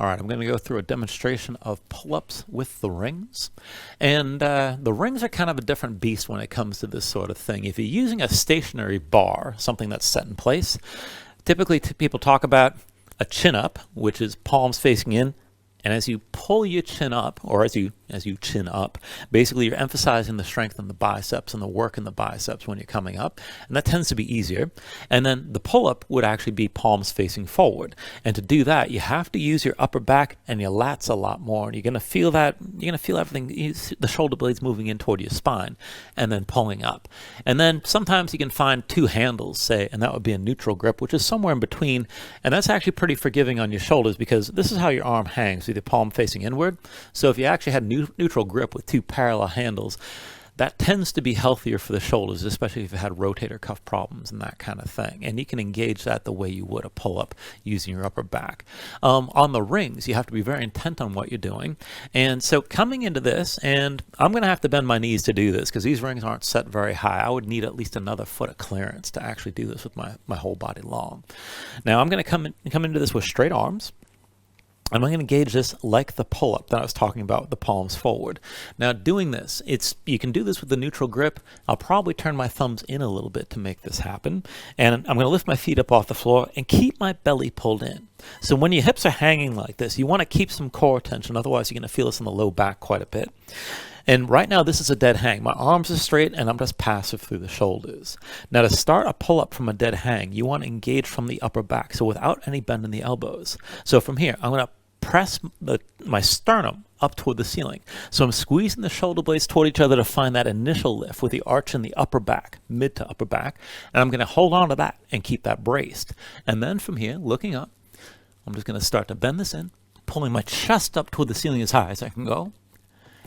All right, I'm going to go through a demonstration of pull-ups with the rings. And the rings are kind of a different beast when it comes to this sort of thing. If you're using a stationary bar, something that's set in place, typically people talk about a chin-up, which is palms facing in. And as you pull your chin up, or as you chin up, basically you're emphasizing the strength in the biceps and the work in the biceps when you're coming up, and that tends to be easier. And then the pull-up would actually be palms facing forward. And to do that, you have to use your upper back and your lats a lot more. And you're going to feel that, you're going to feel everything, the shoulder blades moving in toward your spine, and then pulling up. And then sometimes you can find two handles, say, and that would be a neutral grip, which is somewhere in between. And that's actually pretty forgiving on your shoulders because this is how your arm hangs, with the palm facing inward. So if you actually had neutral grip with two parallel handles, that tends to be healthier for the shoulders, especially if you had rotator cuff problems and that kind of thing. And you can engage that the way you would a pull-up using your upper back. On the rings, you have to be very intent on what you're doing. And so coming into this, and I'm going to have to bend my knees to do this because these rings aren't set very high. I would need at least another foot of clearance to actually do this with my whole body long. Now I'm going to come into this with straight arms. I'm going to engage this like the pull-up that I was talking about, the palms forward. Now doing this, you can do this with the neutral grip. I'll probably turn my thumbs in a little bit to make this happen. And I'm going to lift my feet up off the floor and keep my belly pulled in. So when your hips are hanging like this, you want to keep some core tension. Otherwise, you're going to feel this in the low back quite a bit. And right now, this is a dead hang. My arms are straight, and I'm just passive through the shoulders. Now, to start a pull-up from a dead hang, you want to engage from the upper back, so without any bend in the elbows. So from here, I'm going to press my sternum up toward the ceiling. So I'm squeezing the shoulder blades toward each other to find that initial lift with the arch in the upper back, mid to upper back. And I'm going to hold on to that and keep that braced. And then from here, looking up, I'm just going to start to bend this in, pulling my chest up toward the ceiling as high as I can go.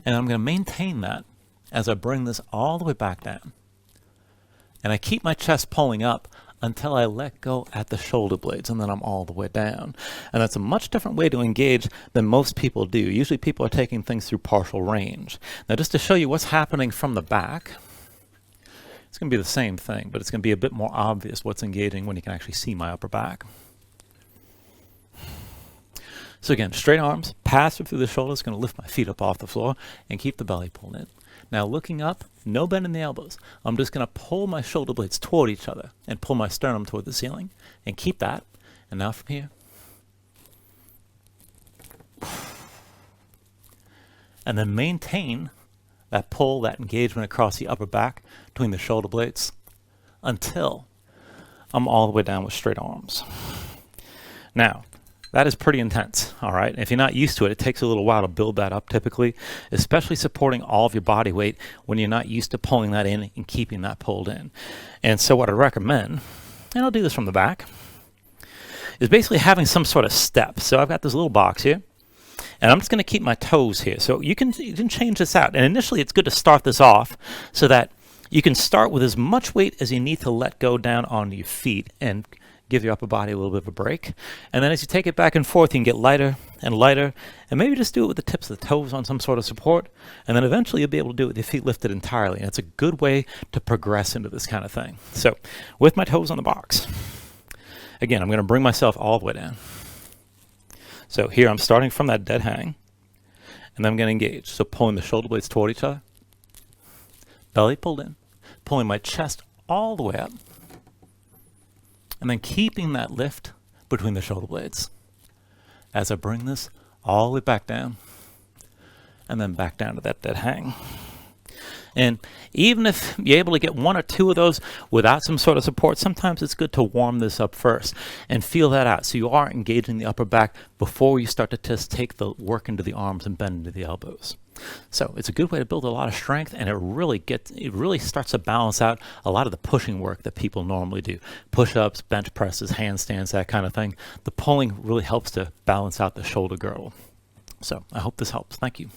And I'm going to maintain that as I bring this all the way back down. And I keep my chest pulling up until I let go at the shoulder blades, and then I'm all the way down. And that's a much different way to engage than most people do. Usually people are taking things through partial range. Now just to show you what's happening from the back, it's going to be the same thing, but it's going to be a bit more obvious what's engaging when you can actually see my upper back. So again, straight arms, passive through the shoulders, going to lift my feet up off the floor and keep the belly pulled in. Now looking up, no bend in the elbows. I'm just going to pull my shoulder blades toward each other and pull my sternum toward the ceiling and keep that. And now from here. And then maintain that pull, that engagement across the upper back between the shoulder blades until I'm all the way down with straight arms. Now, that is pretty intense, all right? If you're not used to it, it takes a little while to build that up typically, especially supporting all of your body weight when you're not used to pulling that in and keeping that pulled in. And so what I recommend, and I'll do this from the back, is basically having some sort of step. So I've got this little box here, and I'm just going to keep my toes here. So you can change this out. And initially, it's good to start this off so that you can start with as much weight as you need to let go down onto your feet and give your upper body a little bit of a break. And then as you take it back and forth, you can get lighter and lighter, and maybe just do it with the tips of the toes on some sort of support, and then eventually you'll be able to do it with your feet lifted entirely. And it's a good way to progress into this kind of thing. So with my toes on the box, again, I'm going to bring myself all the way down. So here I'm starting from that dead hang, and then I'm going to engage. So pulling the shoulder blades toward each other, belly pulled in, pulling my chest all the way up, and then keeping that lift between the shoulder blades as I bring this all the way back down and then back down to that dead hang. And even if you're able to get one or two of those without some sort of support, sometimes it's good to warm this up first and feel that out. So you are engaging the upper back before you start to just take the work into the arms and bend into the elbows. So it's a good way to build a lot of strength, and it really starts to balance out a lot of the pushing work that people normally do. Push-ups, bench presses, handstands, that kind of thing. The pulling really helps to balance out the shoulder girdle. So I hope this helps. Thank you.